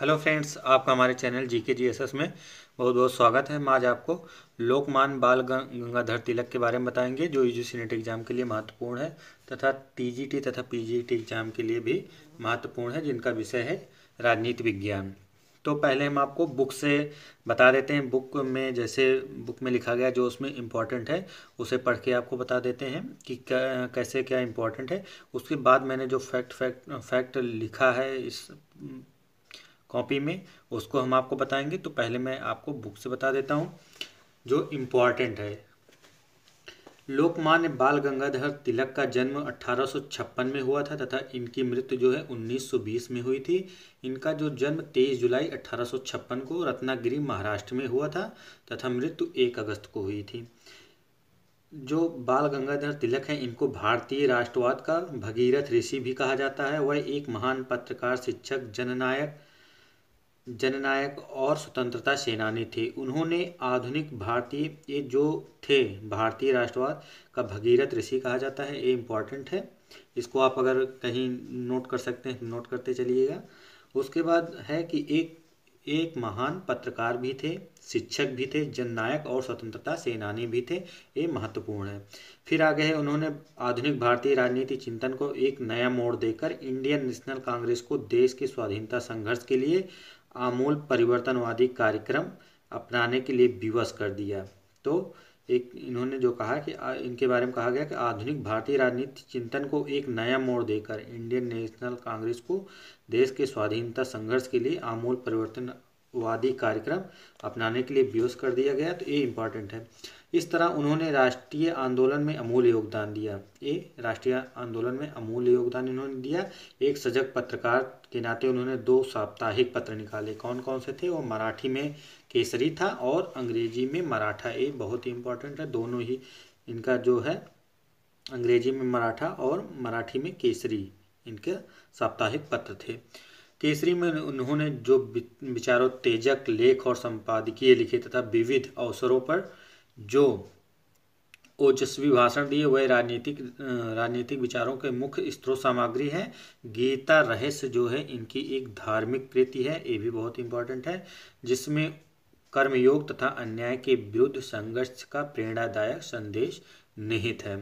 Hello friends, आपका हमारे channel GK GSS में बहुत बहुत स्वागत है। हम आज आपको लोकमान्य बाल गंगाधर तिलक के बारे में बताएंगे, जो यूजीसी नेट एग्जाम के लिए महत्वपूर्ण है तथा टीजीटी तथा पीजीटी एग्जाम के लिए भी महत्वपूर्ण है, जिनका विषय है राजनीति विज्ञान। तो पहले हम आपको बुक से बता देते हैं। बुक में जैसे बुक में लिखा गया जो उसमें इम्पोर्टेंट है उसे पढ़ के आपको बता देते हैं कि कैसे क्या इम्पोर्टेंट है। उसके बाद मैंने जो फैक्ट लिखा है इस कॉपी में, उसको हम आपको बताएंगे। तो पहले मैं आपको बुक से बता देता हूँ जो इम्पोर्टेंट है। लोकमान्य बाल गंगाधर तिलक का जन्म 1856 में हुआ था तथा इनकी मृत्यु जो है 1920 में हुई थी। इनका जो जन्म 23 जुलाई 1856 को रत्नागिरी महाराष्ट्र में हुआ था तथा मृत्यु 1 अगस्त को हुई थी। जो बाल गंगाधर तिलक हैं, इनको भारतीय राष्ट्रवाद का भगीरथ ऋषि भी कहा जाता है। वह एक महान पत्रकार, शिक्षक, जननायक और स्वतंत्रता सेनानी थे। उन्होंने आधुनिक भारतीय ये जो थे भारतीय राष्ट्रवाद का भगीरथ ऋषि कहा जाता है। ये इम्पोर्टेंट है, इसको आप अगर कहीं नोट कर सकते हैं नोट करते चलिएगा। उसके बाद है कि एक महान पत्रकार भी थे, शिक्षक भी थे, जननायक और स्वतंत्रता सेनानी भी थे। ये महत्वपूर्ण है। फिर आगे है, उन्होंने आधुनिक भारतीय राजनीति चिंतन को एक नया मोड़ देकर इंडियन नेशनल कांग्रेस को देश की स्वाधीनता संघर्ष के लिए आमूल परिवर्तनवादी कार्यक्रम अपनाने के लिए विवश कर दिया। तो एक इन्होंने जो कहा कि इनके बारे में कहा गया कि आधुनिक भारतीय राजनीति चिंतन को एक नया मोड़ देकर इंडियन नेशनल कांग्रेस को देश के स्वाधीनता संघर्ष के लिए आमूल परिवर्तनवादी कार्यक्रम अपनाने के लिए विवश कर दिया गया। तो ये इम्पॉर्टेंट है। इस तरह उन्होंने राष्ट्रीय आंदोलन में अमूल्य योगदान दिया। ये राष्ट्रीय आंदोलन में अमूल्य योगदान इन्होंने दिया। एक सजग पत्रकार के नाते उन्होंने 2 साप्ताहिक पत्र निकाले। कौन कौन से थे? वो मराठी में केसरी था और अंग्रेजी में मराठा। ये बहुत ही इम्पोर्टेंट है। दोनों ही इनका जो है अंग्रेजी में मराठा और मराठी में केसरी इनके साप्ताहिक पत्र थे। केसरी में उन्होंने जो विचारोत्तेजक लेख और संपादकीय लिखे तथा विविध अवसरों पर जो ओजस्वी भाषण दिए, वह राजनीतिक विचारों के मुख्य स्रोत सामग्री है। गीता रहस्य जो है इनकी एक धार्मिक कृति है, ये भी बहुत इंपॉर्टेंट है, जिसमें कर्मयोग तथा अन्याय के विरुद्ध संघर्ष का प्रेरणादायक संदेश निहित है।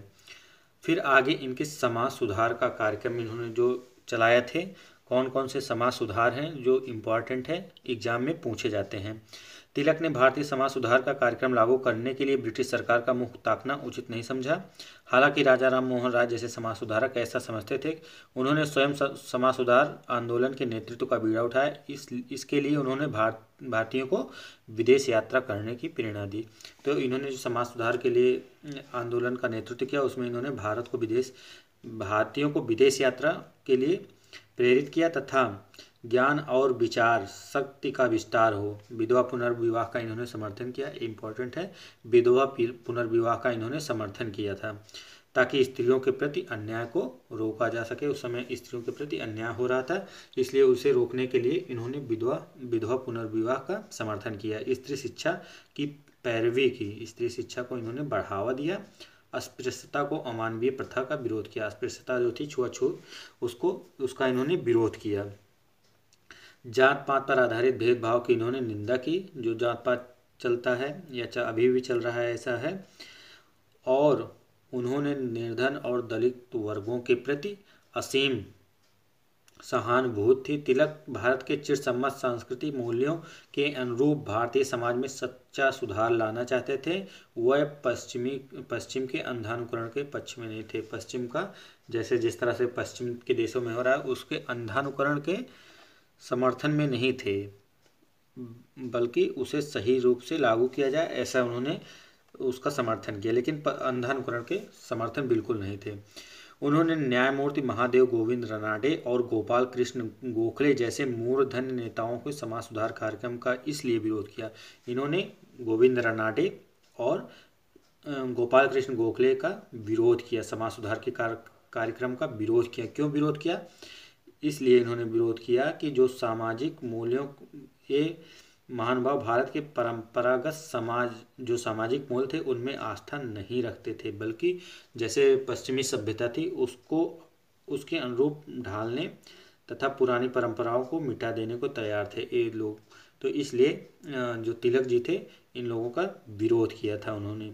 फिर आगे इनके समाज सुधार का कार्यक्रम इन्होंने जो चलाए थे। कौन कौन से समाज सुधार हैं जो इम्पोर्टेंट है, एग्जाम में पूछे जाते हैं। तिलक ने भारतीय समाज सुधार का कार्यक्रम लागू करने के लिए ब्रिटिश सरकार का मुख ताकना उचित नहीं समझा। हालांकि राजा राम मोहन राय जैसे समाज सुधारक ऐसा समझते थे। उन्होंने स्वयं समाज सुधार आंदोलन के नेतृत्व का बीड़ा उठाया। इसके लिए उन्होंने भारतीयों को विदेश यात्रा करने की प्रेरणा दी। तो इन्होंने जो समाज सुधार के लिए आंदोलन का नेतृत्व किया, उसमें इन्होंने भारतीयों को विदेश यात्रा के लिए प्रेरित किया तथा ज्ञान और विचार शक्ति का विस्तार हो। विधवा पुनर्विवाह का इन्होंने समर्थन किया। इम्पोर्टेंट है, विधवा पुनर्विवाह का इन्होंने समर्थन किया था ताकि स्त्रियों के प्रति अन्याय को रोका जा सके। उस समय स्त्रियों के प्रति अन्याय हो रहा था, इसलिए उसे रोकने के लिए इन्होंने विधवा पुनर्विवाह का समर्थन किया। स्त्री शिक्षा की पैरवी की, स्त्री शिक्षा को इन्होंने बढ़ावा दिया। अस्पृश्यता को अमानवीय प्रथा का विरोध किया। अस्पृश्यता जो थी, छुआछूत, उसका इन्होंने विरोध किया। जात पात पर आधारित भेदभाव की इन्होंने निंदा की। जो जात पात चलता है या अभी भी चल रहा है ऐसा है। और उन्होंने निर्धन और दलित वर्गों के प्रति असीम सहानुभूति थी। तिलक भारत के चिरसम्मत सांस्कृतिक मूल्यों के अनुरूप भारतीय समाज में सच्चा सुधार लाना चाहते थे। वह पश्चिम के अंधानुकरण के पक्ष में नहीं थे। पश्चिम का जैसे जिस तरह से पश्चिम के देशों में हो रहा है, उसके अंधानुकरण के समर्थन में नहीं थे, बल्कि उसे सही रूप से लागू किया जाए ऐसा उन्होंने उसका समर्थन किया, लेकिन अंधानुकरण के समर्थन बिल्कुल नहीं थे। उन्होंने न्यायमूर्ति महादेव गोविंद रानडे और गोपाल कृष्ण गोखले जैसे मूर्धन्य नेताओं के समाज सुधार कार्यक्रम का इसलिए विरोध किया। इन्होंने गोविंद रानडे और गोपाल कृष्ण गोखले का विरोध किया, समाज सुधार के कार्यक्रम का विरोध किया। क्यों विरोध किया? इसलिए इन्होंने विरोध किया कि जो सामाजिक मूल्यों, ये महानुभाव भारत के परंपरागत सामाजिक मूल्य थे उनमें आस्था नहीं रखते थे, बल्कि जैसे पश्चिमी सभ्यता थी उसको उसके अनुरूप ढालने तथा पुरानी परंपराओं को मिटा देने को तैयार थे ये लोग। तो इसलिए जो तिलक जी थे इन लोगों का विरोध किया था उन्होंने।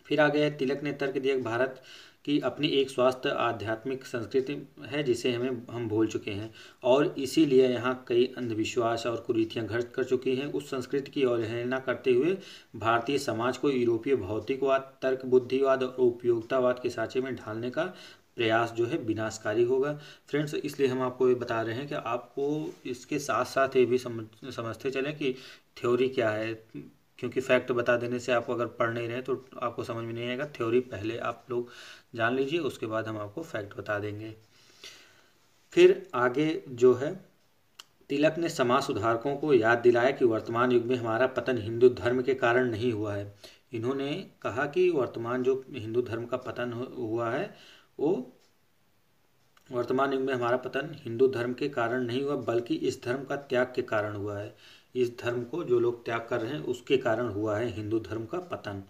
फिर आगे तिलक ने तर्क दिया कि भारत की अपनी एक स्वास्थ्य आध्यात्मिक संस्कृति है जिसे हम भूल चुके हैं और इसीलिए यहाँ कई अंधविश्वास और कुरीतियाँ घर कर चुकी हैं। उस संस्कृति की अवहेलना करते हुए भारतीय समाज को यूरोपीय भौतिकवाद, तर्क बुद्धिवाद और उपयोगितावाद के सांचे में ढालने का प्रयास जो है विनाशकारी होगा। फ्रेंड्स, इसलिए हम आपको ये बता रहे हैं कि आपको इसके साथ साथ ये भी समझते चलें कि थ्योरी क्या है, क्योंकि फैक्ट बता देने से आपको अगर पढ़ नहीं रहे तो आपको समझ में नहीं आएगा। थ्योरी पहले आप लोग जान लीजिए, उसके बाद हम आपको फैक्ट बता देंगे। फिर आगे जो है तिलक ने समाज सुधारकों को याद दिलाया कि वर्तमान युग में हमारा पतन हिंदू धर्म के कारण नहीं हुआ है। इन्होंने कहा कि वर्तमान जो हिंदू धर्म का पतन हुआ है वो वर्तमान युग में हमारा पतन हिंदू धर्म के कारण नहीं हुआ बल्कि इस धर्म का त्याग के कारण हुआ है। इस धर्म को जो लोग त्याग कर रहे हैं उसके कारण हुआ है हिंदू धर्म का पतन।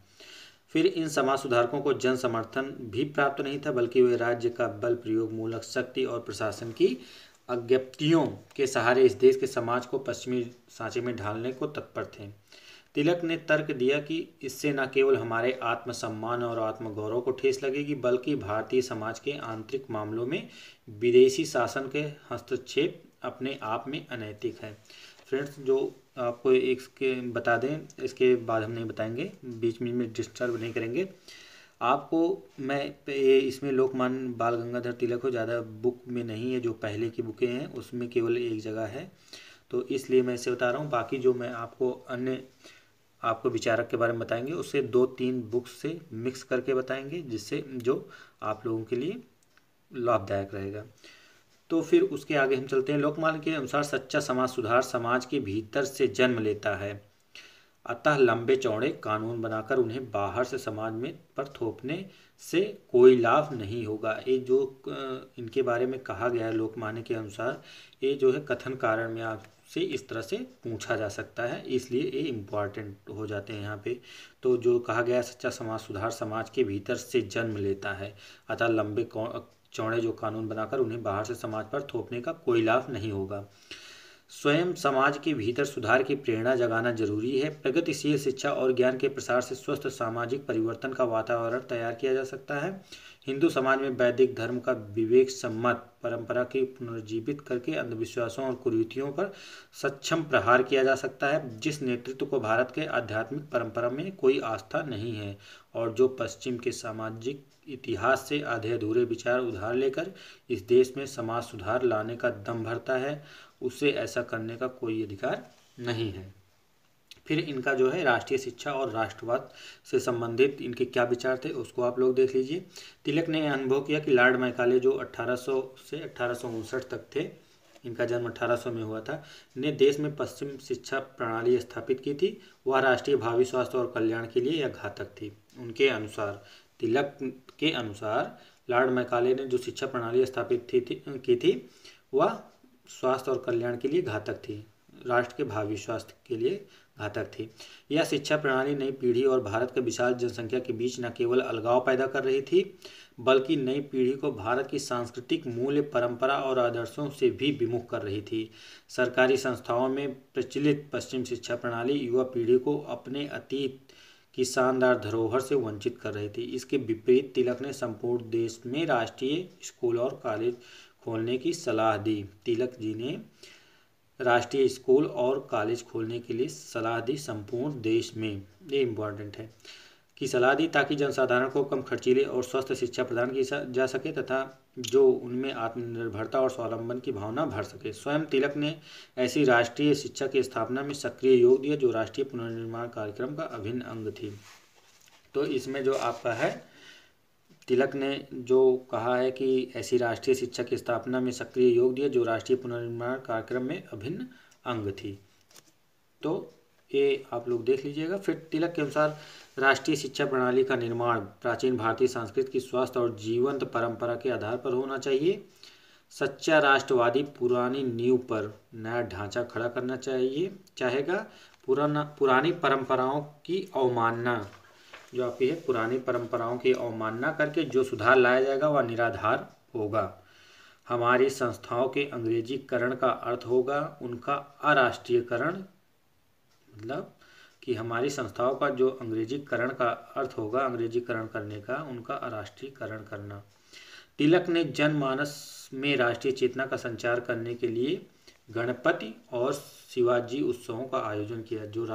फिर इन समाज सुधारकों को जन समर्थन भी प्राप्त नहीं था बल्कि वे राज्य का बल प्रयोग, मूलक शक्ति और प्रशासन की अज्ञप्तियों के सहारे इस देश के समाज को पश्चिमी सांचे में ढालने को तत्पर थे। तिलक ने तर्क दिया कि इससे न केवल हमारे आत्मसम्मान और आत्मगौरव को ठेस लगेगी बल्कि भारतीय समाज के आंतरिक मामलों में विदेशी शासन के हस्तक्षेप अपने आप में अनैतिक है। फ्रेंड्स, जो आपको इसके बता दें, इसके बाद हम नहीं बताएंगे, बीच में डिस्टर्ब नहीं करेंगे आपको। मैं ये इसमें लोकमान्य बाल गंगाधर तिलक हो ज़्यादा बुक में नहीं है, जो पहले की बुकें हैं उसमें केवल एक जगह है, तो इसलिए मैं इसे बता रहा हूँ। बाकी जो मैं आपको अन्य आपको विचारक के बारे में बताएंगे उससे 2-3 बुक्स से मिक्स करके बताएंगे जिससे जो आप लोगों के लिए लाभदायक रहेगा। तो फिर उसके आगे हम चलते हैं। लोकमान्य के अनुसार सच्चा समाज सुधार समाज के भीतर से जन्म लेता है, अतः लंबे चौड़े कानून बनाकर उन्हें बाहर से समाज में पर थोपने से कोई लाभ नहीं होगा। ये जो इनके बारे में कहा गया है लोकमान्य के अनुसार, ये जो है कथन कारण में आपसे इस तरह से पूछा जा सकता है, इसलिए ये इम्पॉर्टेंट हो जाते हैं यहाँ पे। तो जो कहा गया है सच्चा समाज सुधार समाज के भीतर से जन्म लेता है, अतः लंबे चौड़े जो कानून बनाकर उन्हें बाहर से समाज पर थोपने का कोई लाभ नहीं होगा। स्वयं समाज के भीतर सुधार की प्रेरणा जगाना जरूरी है। प्रगतिशील शिक्षा और ज्ञान के प्रसार से स्वस्थ सामाजिक परिवर्तन का वातावरण तैयार किया जा सकता है। हिंदू समाज में वैदिक धर्म का विवेक सम्मत परंपरा की पुनर्जीवित करके अंधविश्वासों और कुरीतियों पर सक्षम प्रहार किया जा सकता है। जिस नेतृत्व को भारत के आध्यात्मिक परंपरा में कोई आस्था नहीं है और जो पश्चिम के सामाजिक इतिहास से आधे अधूरे विचार उधार लेकर इस देश में समाज सुधार लाने का दम भरता है, उसे ऐसा करने का कोई अधिकार नहीं है। फिर इनका जो है राष्ट्रीय शिक्षा और राष्ट्रवाद से संबंधित इनके क्या विचार थे उसको आप लोग देख लीजिए। तिलक ने अनुभव किया कि लॉर्ड मैकाले जो 1800 से 1859 तक थे, इनका जन्म 1800 में हुआ था, ने देश में पश्चिम शिक्षा प्रणाली स्थापित की थी। वह राष्ट्रीय भावी स्वास्थ्य और कल्याण के लिए यह घातक थी। उनके अनुसार, तिलक के अनुसार लॉर्ड मैकाले ने जो शिक्षा प्रणाली स्थापित की थी वह स्वास्थ्य और कल्याण के लिए घातक थी, राष्ट्र के भावी स्वास्थ्य के लिए घातक थी। यह शिक्षा प्रणाली नई पीढ़ी और भारत के विशाल जनसंख्या के बीच न केवल अलगाव पैदा कर रही थी बल्कि नई पीढ़ी को भारत की सांस्कृतिक मूल्य, परंपरा और आदर्शों से भी विमुख कर रही थी। सरकारी संस्थाओं में प्रचलित पश्चिम शिक्षा प्रणाली युवा पीढ़ी को अपने अतीत की शानदार धरोहर से वंचित कर रही थी। इसके विपरीत तिलक ने संपूर्ण देश में राष्ट्रीय स्कूल और कॉलेज खोलने की सलाह दी। तिलक जी ने राष्ट्रीय स्कूल और कॉलेज खोलने के लिए सलाह दी संपूर्ण देश में, ये इम्पोर्टेंट है, की सलाह दी ताकि जनसाधारण को कम खर्चीले और स्वस्थ शिक्षा प्रदान की जा सके तथा जो उनमें आत्मनिर्भरता और स्वावलंबन की भावना भर सके। स्वयं तिलक ने ऐसी राष्ट्रीय शिक्षा की स्थापना में सक्रिय योग दिया जो राष्ट्रीय पुनर्निर्माण कार्यक्रम का अभिन्न अंग थी। तो इसमें जो आपका है तिलक ने जो कहा है कि ऐसी राष्ट्रीय शिक्षा की स्थापना में सक्रिय योग दिया जो राष्ट्रीय पुनर्निर्माण कार्यक्रम में अभिन्न अंग थी, तो ये आप लोग देख लीजिएगा। फिर तिलक के अनुसार राष्ट्रीय शिक्षा प्रणाली का निर्माण प्राचीन भारतीय संस्कृति की स्वास्थ्य और जीवंत परंपरा के आधार पर होना चाहिए। सच्चा राष्ट्रवादी पुरानी नींव पर नया ढांचा खड़ा करना चाहेगा। पुरानी परंपराओं की अवमानना जो आपकी है, पुरानी परंपराओं की अवमानना करके जो सुधार लाया जाएगा वह निराधार होगा। हमारी संस्थाओं के अंग्रेजीकरण का अर्थ होगा उनका अराष्ट्रीयकरण, मतलब कि हमारी संस्थाओं का जो अंग्रेजीकरण का अर्थ होगा, अंग्रेजीकरण करने का, उनका अराष्ट्रीयकरण करना। तिलक ने जनमानस में राष्ट्रीय चेतना का संचार करने के लिए गणपति और शिवाजी उत्सवों का आयोजन किया। जो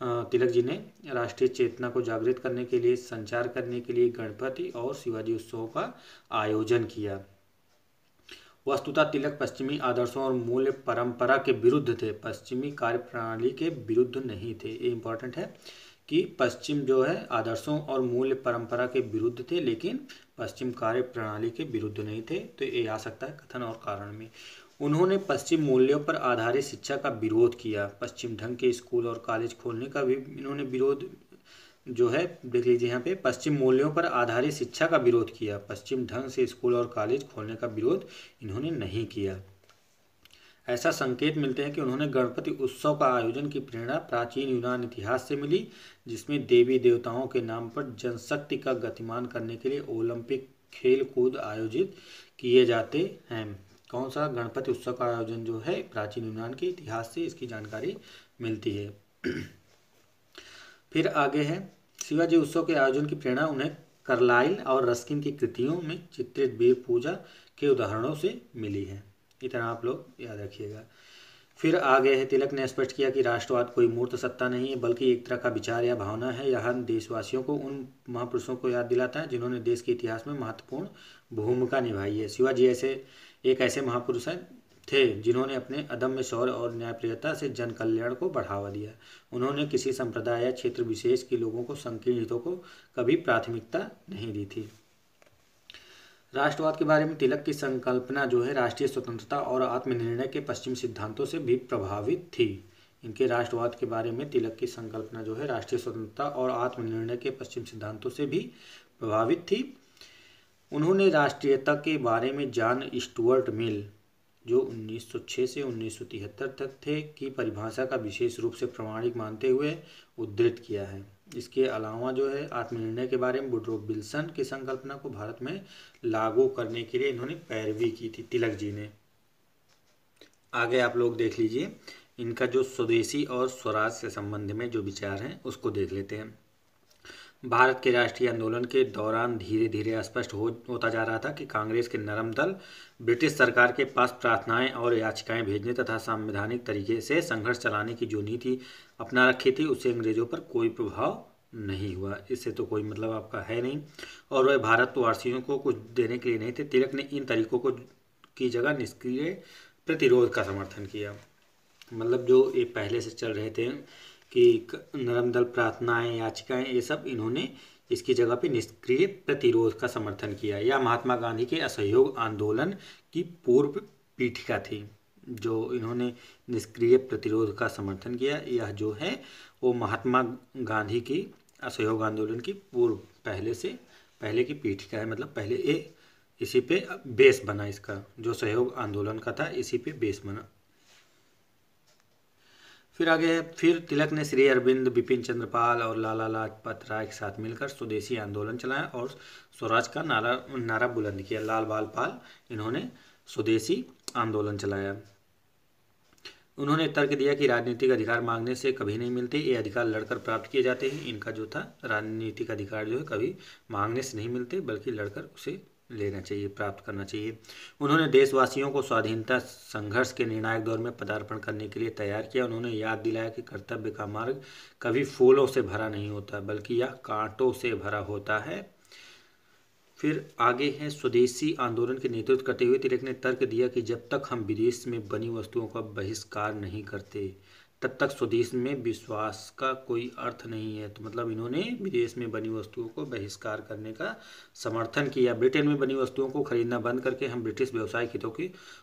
तिलक जी ने राष्ट्रीय चेतना को जागृत करने के लिए, संचार करने के लिए गणपति और शिवाजी उत्सवों का आयोजन किया। वस्तुतः तिलक पश्चिमी आदर्शों और मूल्य परंपरा के विरुद्ध थे, पश्चिमी कार्यप्रणाली के विरुद्ध नहीं थे। ये इंपॉर्टेंट है कि पश्चिम जो है आदर्शों और मूल्य परंपरा के विरुद्ध थे, लेकिन पश्चिम कार्य प्रणाली के विरुद्ध नहीं थे। तो ये आ सकता है कथन और कारण में। उन्होंने पश्चिम मूल्यों पर आधारित शिक्षा का विरोध किया। पश्चिम ढंग के स्कूल और कॉलेज खोलने का भी इन्होंने विरोध जो है, देख लीजिए यहाँ पे, पश्चिम मूल्यों पर आधारित शिक्षा का विरोध किया। पश्चिम ढंग से स्कूल और कॉलेज खोलने का विरोध इन्होंने नहीं किया। ऐसा संकेत मिलते हैं कि उन्होंने गणपति उत्सव का आयोजन की प्रेरणा प्राचीन यूनान इतिहास से मिली, जिसमें देवी देवताओं के नाम पर जनशक्ति का गतिमान करने के लिए ओलंपिक खेल कूद आयोजित किए जाते हैं। कौन सा? गणपति उत्सव का आयोजन जो है प्राचीन यूनान के इतिहास से इसकी जानकारी मिलती है। फिर आगे है, शिवाजी उत्सव के आयोजन की प्रेरणा उन्हें कार्लाइल और रस्किन की कृतियों में चित्रित वीर पूजा के उदाहरणों से मिली है। इतना आप लोग याद रखिएगा। फिर आगे है, तिलक ने स्पष्ट किया कि राष्ट्रवाद कोई मूर्त सत्ता नहीं है, बल्कि एक तरह का विचार या भावना है। यह देशवासियों को उन महापुरुषों को याद दिलाता है जिन्होंने देश के इतिहास में महत्वपूर्ण भूमिका निभाई है। शिवाजी ऐसे महापुरुष थे जिन्होंने अपने अदम्य शौर्य और न्यायप्रियता से जन कल्याण को बढ़ावा दिया। उन्होंने किसी संप्रदाय या क्षेत्र विशेष के लोगों को संकीर्ण हितों को कभी प्राथमिकता नहीं दी थी। राष्ट्रवाद के बारे में तिलक की संकल्पना जो है राष्ट्रीय स्वतंत्रता और आत्मनिर्णय के पश्चिमी सिद्धांतों से भी प्रभावित थी। इनके राष्ट्रवाद के बारे में तिलक की संकल्पना जो है राष्ट्रीय स्वतंत्रता और आत्मनिर्णय के पश्चिमी सिद्धांतों से भी प्रभावित थी। उन्होंने राष्ट्रीयता के बारे में जॉन स्टुअर्ट मिल, जो 1906 से 1973 तक थे, की परिभाषा का विशेष रूप से प्रामाणिक मानते हुए उद्धृत किया है। इसके अलावा जो है आत्मनिर्णय के बारे में वुडरो विल्सन की संकल्पना को भारत में लागू करने के लिए इन्होंने पैरवी की थी तिलक जी ने। आगे आप लोग देख लीजिए, इनका जो स्वदेशी और स्वराज से संबंध में जो विचार हैं उसको देख लेते हैं। भारत के राष्ट्रीय आंदोलन के दौरान धीरे धीरे स्पष्ट होता जा रहा था कि कांग्रेस के नरम दल ब्रिटिश सरकार के पास प्रार्थनाएं और याचिकाएं भेजने तथा संवैधानिक तरीके से संघर्ष चलाने की जो नीति अपना रखी थी उससे अंग्रेजों पर कोई प्रभाव नहीं हुआ। इससे तो कोई मतलब आपका है नहीं, और वह भारतवासियों को कुछ देने के लिए नहीं थे। तिलक ने इन तरीकों को की जगह निष्क्रिय प्रतिरोध का समर्थन किया। मतलब जो ये पहले से चल रहे थे कि नरम दल प्रार्थनाएं याचिकाएं, ये सब इन्होंने इसकी जगह पे निष्क्रिय प्रतिरोध का समर्थन किया। यह महात्मा गांधी के असहयोग आंदोलन की पूर्व पीठिका थी। जो इन्होंने निष्क्रिय प्रतिरोध का समर्थन किया, यह जो है वो महात्मा गांधी की असहयोग आंदोलन की पहले की पीठिका है। मतलब पहले इसी पे बेस बना, इसका जो सहयोग आंदोलन का था इसी पे बेस बना। फिर आगे, फिर तिलक ने श्री अरविंद, बिपिन चंद्र पाल और लाला लाजपत राय के साथ मिलकर स्वदेशी आंदोलन चलाया और स्वराज का नारा बुलंद किया। लाल बाल पाल इन्होंने स्वदेशी आंदोलन चलाया। उन्होंने तर्क दिया कि राजनीतिक अधिकार मांगने से कभी नहीं मिलते, ये अधिकार लड़कर प्राप्त किए जाते हैं। इनका जो था राजनीतिक अधिकार जो है कभी मांगने से नहीं मिलते, बल्कि लड़कर उसे लेना चाहिए, प्राप्त करना चाहिए। उन्होंने देशवासियों को स्वाधीनता संघर्ष के निर्णायक दौर में पदार्पण करने के लिए तैयार किया। उन्होंने याद दिलाया कि कर्तव्य का मार्ग कभी फूलों से भरा नहीं होता, बल्कि यह कांटों से भरा होता है। फिर आगे है, स्वदेशी आंदोलन के नेतृत्व करते हुए तिलक ने तर्क दिया कि जब तक हम विदेश में बनी वस्तुओं का बहिष्कार नहीं करते तब तक स्वदेश में विश्वास का कोई अर्थ नहीं है। तो मतलब इन्होंने विदेश में बनी वस्तुओं को बहिष्कार करने का समर्थन किया। ब्रिटेन में बनी वस्तुओं को खरीदना बंद करके हम ब्रिटिश व्यावसायिक हितों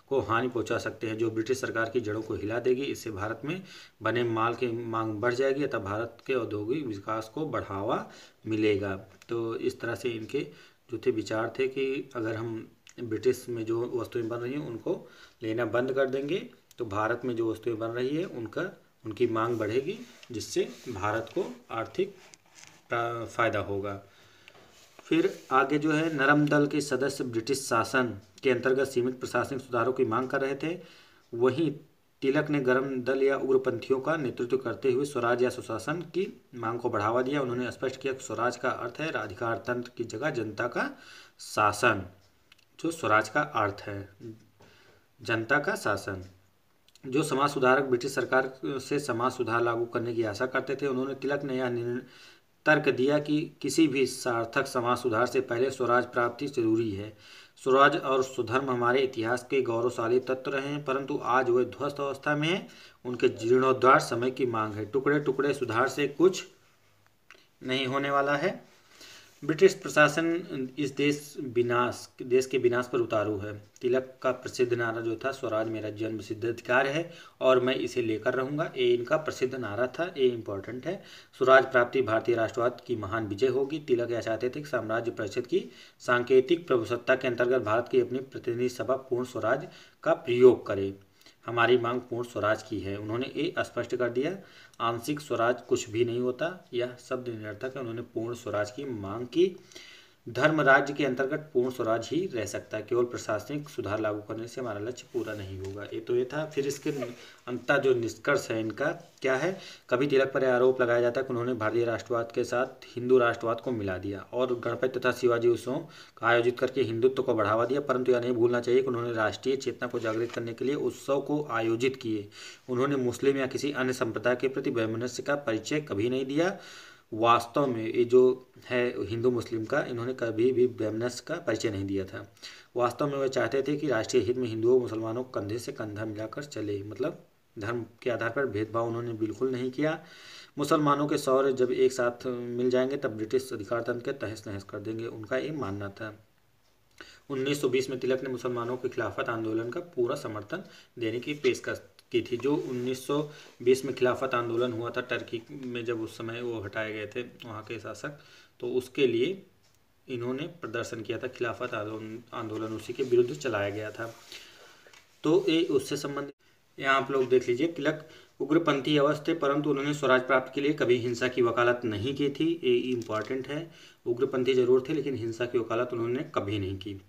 को हानि पहुंचा सकते हैं, जो ब्रिटिश सरकार की जड़ों को हिला देगी। इससे भारत में बने माल की मांग बढ़ जाएगी अतः भारत के औद्योगिक विकास को बढ़ावा मिलेगा। तो इस तरह से इनके जो थे विचार थे कि अगर हम ब्रिटिश में जो वस्तुएं बन रही हैं उनको लेना बंद कर देंगे तो भारत में जो वस्तुएं बन रही है उनकी मांग बढ़ेगी, जिससे भारत को आर्थिक फायदा होगा। फिर आगे जो है, नरम दल के सदस्य ब्रिटिश शासन के अंतर्गत सीमित प्रशासनिक सुधारों की मांग कर रहे थे। वहीं तिलक ने गरम दल या उग्रपंथियों का नेतृत्व करते हुए स्वराज या सुशासन की मांग को बढ़ावा दिया। उन्होंने स्पष्ट किया कि स्वराज का अर्थ है अधिकार तंत्र की जगह जनता का शासन। जो स्वराज का अर्थ है जनता का शासन। जो समाज सुधारक ब्रिटिश सरकार से समाज सुधार लागू करने की आशा करते थे, उन्होंने तिलक ने यह तर्क दिया कि किसी भी सार्थक समाज सुधार से पहले स्वराज प्राप्ति जरूरी है। स्वराज और सुधर्म हमारे इतिहास के गौरवशाली तत्व रहे हैं, परंतु आज वे ध्वस्त अवस्था में हैं। उनके जीर्णोद्धार समय की मांग है। टुकड़े टुकड़े सुधार से कुछ नहीं होने वाला है। ब्रिटिश प्रशासन इस देश के विनाश पर उतारू है। तिलक का प्रसिद्ध नारा जो था, स्वराज मेरा जन्म सिद्ध अधिकार है और मैं इसे लेकर रहूंगा, ये इनका प्रसिद्ध नारा था। ये इंपॉर्टेंट है। स्वराज प्राप्ति भारतीय राष्ट्रवाद की महान विजय होगी। तिलक यह चाहते थे कि साम्राज्य परिषद की सांकेतिक प्रभुसत्ता के अंतर्गत भारत की अपनी प्रतिनिधि सभा पूर्ण स्वराज का प्रयोग करे। हमारी मांग पूर्ण स्वराज की है। उन्होंने ये स्पष्ट कर दिया। आंशिक स्वराज कुछ भी नहीं होता, यह शब्द निरर्थक है। उन्होंने पूर्ण स्वराज की मांग की। धर्म राज्य के अंतर्गत पूर्ण स्वराज ही रह सकता है। केवल प्रशासनिक सुधार लागू करने से हमारा लक्ष्य पूरा नहीं होगा। ये था। फिर इसके अंततः जो निष्कर्ष है इनका क्या है। कभी तिलक पर आरोप लगाया जाता है कि उन्होंने भारतीय राष्ट्रवाद के साथ हिंदू राष्ट्रवाद को मिला दिया और गणपति तथा शिवाजी उत्सवों का आयोजित करके हिंदुत्व को बढ़ावा दिया, परंतु यह नहीं भूलना चाहिए कि उन्होंने राष्ट्रीय चेतना को जागृत करने के लिए उत्सव को आयोजित किए। उन्होंने मुस्लिम या किसी अन्य संप्रदाय के प्रति वैमनस्य का परिचय कभी नहीं दिया। वास्तव में ये जो है हिंदू मुस्लिम का, इन्होंने कभी भी वैमनस्य का परिचय नहीं दिया था। वास्तव में वे चाहते थे कि राष्ट्रीय हित में हिंदुओं मुसलमानों को कंधे से कंधा मिलाकर चले। मतलब धर्म के आधार पर भेदभाव उन्होंने बिल्कुल नहीं किया। मुसलमानों के शौर्य जब एक साथ मिल जाएंगे तब ब्रिटिश अधिकार तंत्र के तहस नहस कर देंगे, उनका ये मानना था। 1920 में तिलक ने मुसलमानों के खिलाफत आंदोलन का पूरा समर्थन देने की पेशकश की थी। जो 1920 में खिलाफत आंदोलन हुआ था टर्की में, जब उस समय वो हटाए गए थे वहाँ के शासक, तो उसके लिए इन्होंने प्रदर्शन किया था। खिलाफत आंदोलन उसी के विरुद्ध चलाया गया था। तो ये उससे संबंधित यहाँ आप लोग देख लीजिए। तिलक उग्रपंथी अवश्य थे, परंतु उन्होंने स्वराज प्राप्ति के लिए कभी हिंसा की वकालत नहीं की थी। ये इम्पॉर्टेंट है। उग्रपंथी जरूर थे लेकिन हिंसा की वकालत उन्होंने कभी नहीं की।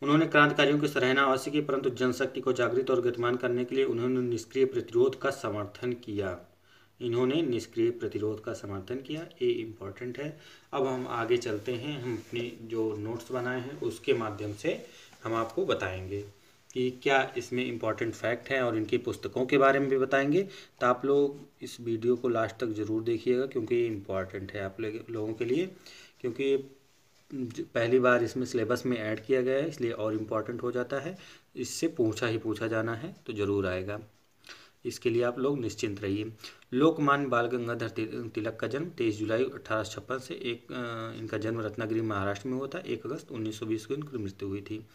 उन्होंने क्रांतिकारियों की सराहना अवश्य की, परंतु जनशक्ति को जागृत और गतिमान करने के लिए उन्होंने निष्क्रिय प्रतिरोध का समर्थन किया। इन्होंने निष्क्रिय प्रतिरोध का समर्थन किया। ये इम्पॉर्टेंट है। अब हम आगे चलते हैं। हम अपने जो नोट्स बनाए हैं उसके माध्यम से हम आपको बताएंगे कि क्या इसमें इम्पॉर्टेंट फैक्ट है और इनकी पुस्तकों के बारे में भी बताएंगे। तो आप लोग इस वीडियो को लास्ट तक ज़रूर देखिएगा क्योंकि ये इम्पॉर्टेंट है आप लोगों के लिए, क्योंकि पहली बार इसमें सिलेबस में ऐड किया गया है, इसलिए और इम्पॉर्टेंट हो जाता है। इससे पूछा जाना है तो ज़रूर आएगा। इसके लिए आप लोग निश्चिंत रहिए। लोकमान्य बाल गंगाधर तिलक का जन्म 23 जुलाई 1856 से इनका जन्म रत्नागिरी महाराष्ट्र में हुआ था। 1 अगस्त 1920 को इनकी मृत्यु हुई थी।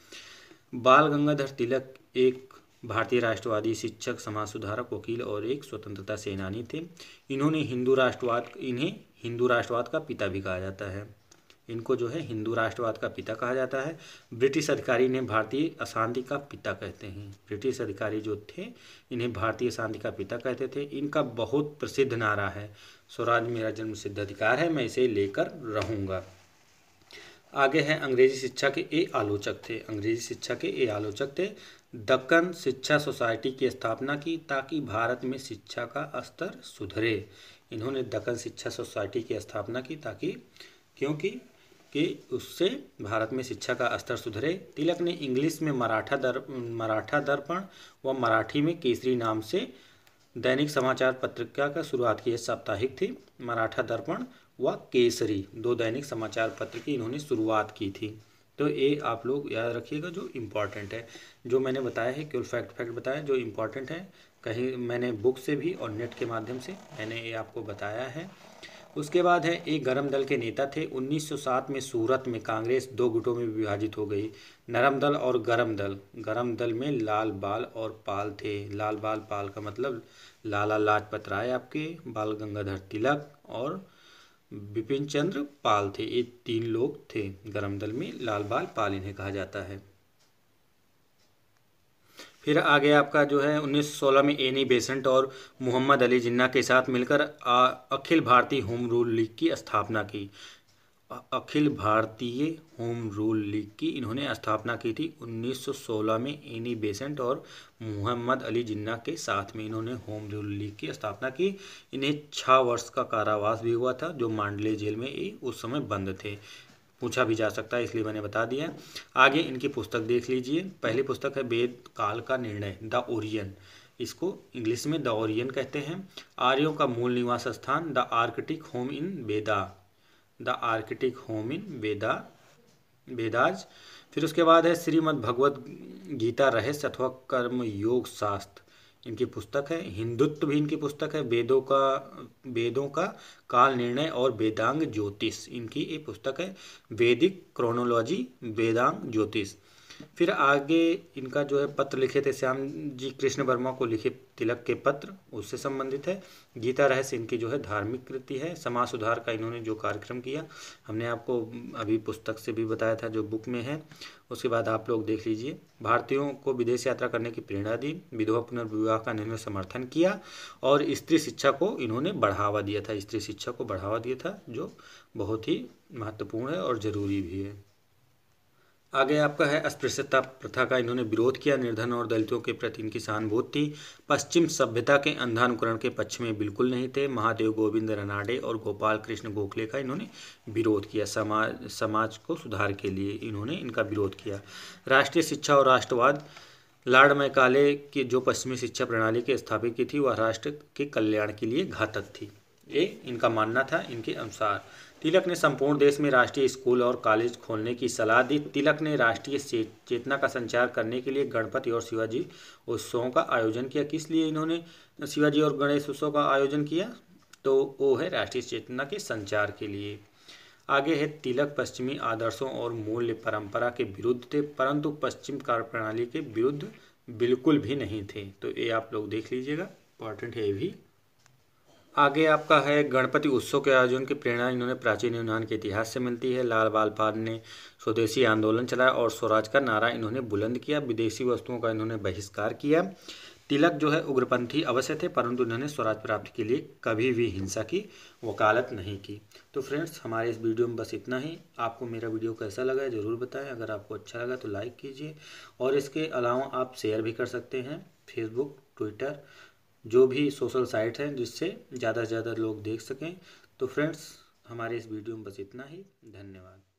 बाल गंगाधर तिलक एक भारतीय राष्ट्रवादी शिक्षक, समाज सुधारक, वकील और एक स्वतंत्रता सेनानी थे। इन्हें हिंदू राष्ट्रवाद का पिता भी कहा जाता है। इनको जो है हिंदू राष्ट्रवाद का पिता कहा जाता है। ब्रिटिश अधिकारी इन्हें भारतीय अशांति का पिता कहते हैं। ब्रिटिश अधिकारी जो थे इन्हें भारतीय अशांति का पिता कहते थे। इनका बहुत प्रसिद्ध नारा है, स्वराज मेरा जन्म सिद्ध अधिकार है, मैं इसे लेकर रहूँगा। आगे है अंग्रेजी शिक्षा के ये आलोचक थे। अंग्रेजी शिक्षा के ये आलोचक थे। दक्कन शिक्षा सोसाइटी की स्थापना की ताकि भारत में शिक्षा का स्तर सुधरे। इन्होंने दक्कन शिक्षा सोसाइटी की स्थापना की ताकि कि उससे भारत में शिक्षा का स्तर सुधरे। तिलक ने इंग्लिश में मराठा दर्पण व मराठी में केसरी नाम से दैनिक समाचार पत्रिका का शुरुआत की। साप्ताहिक थी। मराठा दर्पण व केसरी 2 दैनिक समाचार पत्र की इन्होंने शुरुआत की थी। तो ये आप लोग याद रखिएगा जो इम्पॉर्टेंट है। जो मैंने बताया है केवल फैक्ट बताया जो इम्पॉर्टेंट है। कहीं मैंने बुक से भी और नेट के माध्यम से मैंने ये आपको बताया है। उसके बाद है एक गरम दल के नेता थे। 1907 में सूरत में कांग्रेस 2 गुटों में विभाजित हो गई, नरम दल और गरम दल। गरम दल में लाल बाल और पाल थे। लाल बाल पाल का मतलब लाला लाजपत राय आपके, बाल गंगाधर तिलक और बिपिन चंद्र पाल थे। ये 3 लोग थे गरम दल में। लाल बाल पाल इन्हें कहा जाता है। फिर आगे आपका जो है 1916 में एनी बेसेंट और मोहम्मद अली जिन्ना के साथ मिलकर Akhil Bharatiya home rule league की स्थापना की। Akhil Bharatiya home rule league की इन्होंने स्थापना की थी 1916 में। एनी बेसेंट और मोहम्मद अली जिन्ना के साथ में इन्होंने होम रूल लीग की स्थापना की। इन्हें 6 वर्ष का कारावास भी हुआ था, जो मांडले जेल में ये उस समय बंद थे। पूछा भी जा सकता है, इसलिए मैंने बता दिया। आगे इनकी पुस्तक देख लीजिए। पहली पुस्तक है वेद काल का निर्णय, द ओरियन। इसको इंग्लिश में द ओरियन कहते हैं। आर्यों का मूल निवास स्थान, the Arctic home in Veda, the Arctic home in Vedas. फिर उसके बाद है श्रीमद् भगवत गीता रहस्य अथवा कर्म योग शास्त्र, इनकी पुस्तक है। हिंदुत्व भी इनकी पुस्तक है। वेदों का काल निर्णय और वेदांग ज्योतिष, इनकी ये पुस्तक है। वैदिक क्रोनोलॉजी, वेदांग ज्योतिष। फिर आगे इनका जो है पत्र लिखे थे श्याम जी कृष्ण वर्मा को लिखे तिलक के पत्र, उससे संबंधित है। गीता रहस्य इनकी जो है धार्मिक कृति है। समाज सुधार का इन्होंने जो कार्यक्रम किया, हमने आपको अभी पुस्तक से भी बताया था जो बुक में है। उसके बाद आप लोग देख लीजिए। भारतीयों को विदेश यात्रा करने की प्रेरणा दी, विधवा पुनर्विवाह का इन्होंने समर्थन किया और स्त्री शिक्षा को इन्होंने बढ़ावा दिया था। स्त्री शिक्षा को बढ़ावा दिया था, जो बहुत ही महत्वपूर्ण है और ज़रूरी भी है। आगे आपका है अस्पृश्यता प्रथा का इन्होंने विरोध किया। निर्धन और दलितों के प्रति इनकी सहानुभूति थी। पश्चिम सभ्यता के अंधानुकरण के पक्ष में बिल्कुल नहीं थे। महादेव गोविंद रनाडे और गोपाल कृष्ण गोखले का इन्होंने विरोध किया। समाज को सुधार के लिए इन्होंने इनका विरोध किया। राष्ट्रीय शिक्षा और राष्ट्रवाद, लॉर्ड मैकाले की जो पश्चिमी शिक्षा प्रणाली के स्थापित की थी, वह राष्ट्र के कल्याण के लिए घातक थी, ये इनका मानना था। इनके अनुसार तिलक ने संपूर्ण देश में राष्ट्रीय स्कूल और कॉलेज खोलने की सलाह दी। तिलक ने राष्ट्रीय चेतना का संचार करने के लिए गणपति और शिवाजी उत्सवों का आयोजन किया। किस लिए इन्होंने शिवाजी और गणेश उत्सव का आयोजन किया? तो वो है राष्ट्रीय चेतना के संचार के लिए। आगे है तिलक पश्चिमी आदर्शों और मूल्य परंपरा के विरुद्ध थे, परंतु पश्चिम कार्य प्रणाली के विरुद्ध बिल्कुल भी नहीं थे। तो ये आप लोग देख लीजिएगा, इंपॉर्टेंट है ये भी। आगे आपका है गणपति उत्सव के आयोजन की प्रेरणा इन्होंने प्राचीन यूनान के इतिहास से मिलती है। लाल बालपाद ने स्वदेशी आंदोलन चलाया और स्वराज का नारा इन्होंने बुलंद किया। विदेशी वस्तुओं का इन्होंने बहिष्कार किया। तिलक जो है उग्रपंथी अवश्य थे, परंतु इन्होंने स्वराज प्राप्ति के लिए कभी भी हिंसा की वकालत नहीं की। तो फ्रेंड्स, हमारे इस वीडियो में बस इतना ही। आपको मेरा वीडियो कैसा लगा है ज़रूर बताएं। अगर आपको अच्छा लगा तो लाइक कीजिए, और इसके अलावा आप शेयर भी कर सकते हैं। फेसबुक, ट्विटर, जो भी सोशल साइट हैं, जिससे ज़्यादा से ज़्यादा लोग देख सकें। तो फ्रेंड्स, हमारे इस वीडियो में बस इतना ही। धन्यवाद।